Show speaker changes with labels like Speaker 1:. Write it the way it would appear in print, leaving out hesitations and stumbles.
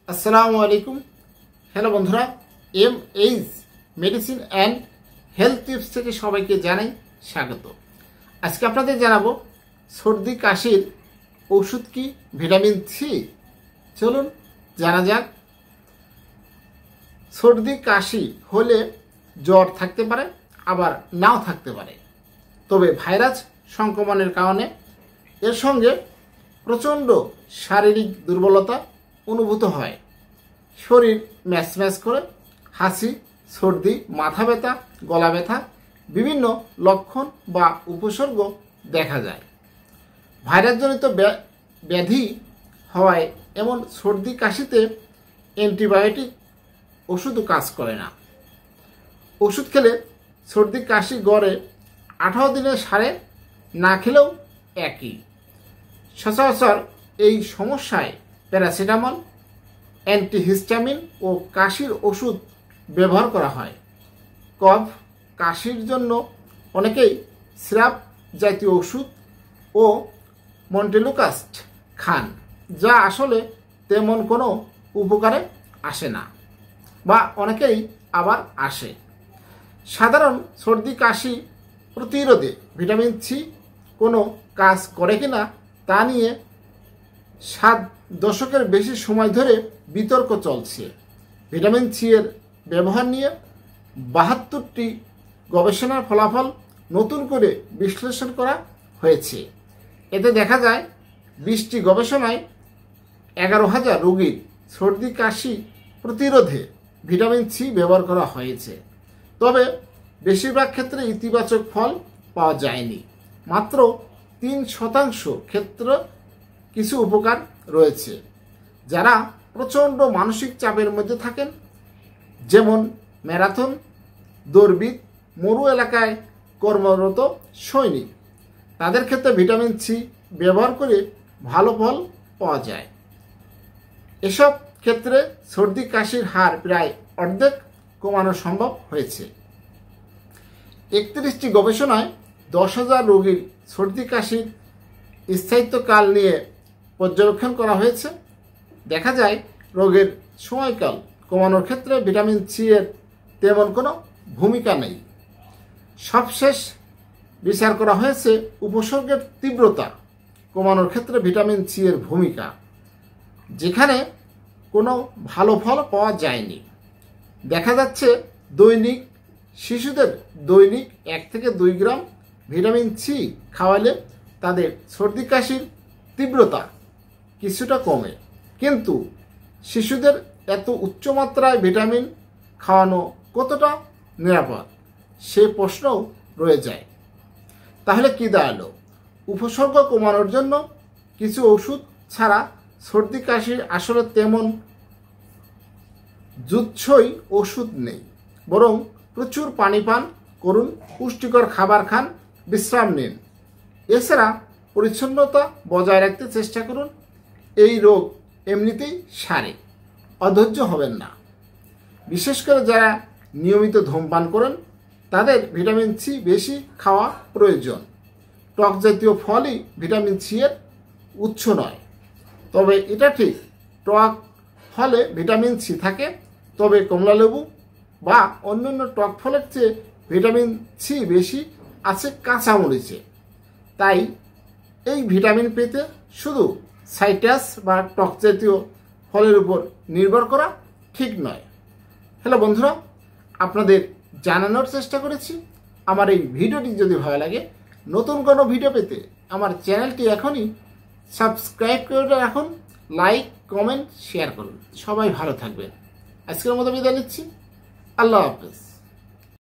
Speaker 1: আসসালামু আলাইকুম। হ্যালো বন্ধুরা, MH medicine and health tips থেকে সবাইকে জানাই স্বাগত। আজকে আপনাদের জানাবো সর্দি কাশির ওষুধ কি ভিটামিন সি। চলুন জানা যাক। সর্দি কাশি হলে জ্বর থাকতে পারে, আবার নাও থাকতে পারে। তবে ভাইরাস সংক্রমণের কারণে এর সঙ্গে প্রচণ্ড শারীরিক দুর্বলতা অনুভূত হয়। শরীর ম্যাচ ম্যাচ করে, হাসি, সর্দি, মাথা ব্যথা, গলা ব্যথা, বিভিন্ন লক্ষণ বা উপসর্গ দেখা যায়। ভাইরাসজনিত ব্যাধি হওয়ায় এমন সর্দি কাশিতে অ্যান্টিবায়োটিক ওষুধও কাজ করে না। ওষুধ খেলে সর্দি কাশি গড়ে 18 দিনে সারে, না খেলেও একই। সচরাচর এই সমস্যায় প্যারাসিটামল, অ্যান্টিহিস্টামিন ও কাশির ওষুধ ব্যবহার করা হয়। কফ কাশির জন্য অনেকেই সিরাপ জাতীয় ওষুধ ও মন্টেলুকাস্ট খান, যা আসলে তেমন কোনো উপকারে আসে না, বা অনেকেই আবার আসে। সাধারণ সর্দি কাশি প্রতিরোধে ভিটামিন সি কোনো কাজ করে কিনা তা নিয়ে 7 দশকের বেশি সময় ধরে বিতর্ক চলছে। ভিটামিন সি এর ব্যবহার নিয়ে 72টি গবেষণার ফলাফল নতুন করে বিশ্লেষণ করা হয়েছে। এতে দেখা যায় 20টি গবেষণায় 11,000 রোগীর সর্দি কাশি প্রতিরোধে ভিটামিন সি ব্যবহার করা হয়েছে। তবে বেশিরভাগ ক্ষেত্রে ইতিবাচক ফল পাওয়া যায়নি। মাত্র 3% ক্ষেত্র কিছু উপকার রয়েছে। যারা প্রচণ্ড মানসিক চাপের মধ্যে থাকেন, যেমন ম্যারাথন দৌড়বিদ, মরু এলাকায় কর্মরত সৈনিক, তাদের ক্ষেত্রে ভিটামিন সি ব্যবহার করে ভালো ফল পাওয়া যায়। এসব ক্ষেত্রে সর্দি কাশির হার প্রায় অর্ধেক কমানো সম্ভব হয়েছে। 31টি গবেষণায় 10,000 রোগীর সর্দি কাশির স্থায়িত্বকাল নিয়ে পর্যবেক্ষণ করা হয়েছে। দেখা যায় রোগের সময়কাল কমানোর ক্ষেত্রে ভিটামিন সি এর তেমন কোনো ভূমিকা নেই। সবশেষ বিচার করা হয়েছে উপসর্গের তীব্রতা কমানোর ক্ষেত্রে ভিটামিন সি এর ভূমিকা, যেখানে কোনো ভালো ফল পাওয়া যায়নি। দেখা যাচ্ছে শিশুদের দৈনিক 1 থেকে 2 গ্রাম ভিটামিন সি খাওয়ালে তাদের সর্দি কাশির তীব্রতা কিছুটা কমে। কিন্তু শিশুদের এত উচ্চমাত্রায় ভিটামিন খাওয়ানো কতটা নিরাপদ, সে প্রশ্নও রয়ে যায়। তাহলে কি দাঁড়ালো? উপসর্গ কমানোর জন্য কিছু ওষুধ ছাড়া সর্দি কাশির আসলে তেমন যুৎসই ওষুধ নেই। বরং প্রচুর পানি পান করুন, পুষ্টিকর খাবার খান, বিশ্রাম নিন। এছাড়া পরিচ্ছন্নতা বজায় রাখতে চেষ্টা করুন। এই রোগ এমনিতেই সারে, অধৈর্য হবেন না। বিশেষ করে যারা নিয়মিত ধূমপান করেন, তাদের ভিটামিন সি বেশি খাওয়া প্রয়োজন। টক জাতীয় ফলই ভিটামিন সি এর উৎস নয়। তবে এটা ঠিক, টক ফলে ভিটামিন সি থাকে। তবে কমলালেবু বা অন্যান্য টক ফলের চেয়ে ভিটামিন সি বেশি আছে কাঁচামরিচে। তাই এই ভিটামিন পেতে শুধু সাইট্রাস বা টক জাতীয় ফলের উপর নির্ভর করা ঠিক নয়। হ্যালো বন্ধুরা, আপনাদের জানানোর চেষ্টা করেছি। আমার এই ভিডিওটি যদি ভালো লাগে, নতুন কোনো ভিডিও পেতে আমার চ্যানেলটি এখনই সাবস্ক্রাইব করে রাখুন, লাইক, কমেন্ট, শেয়ার করুন। সবাই ভালো থাকবেন। আজকের মতো বিদায় নিচ্ছি। আল্লাহ হাফেজ।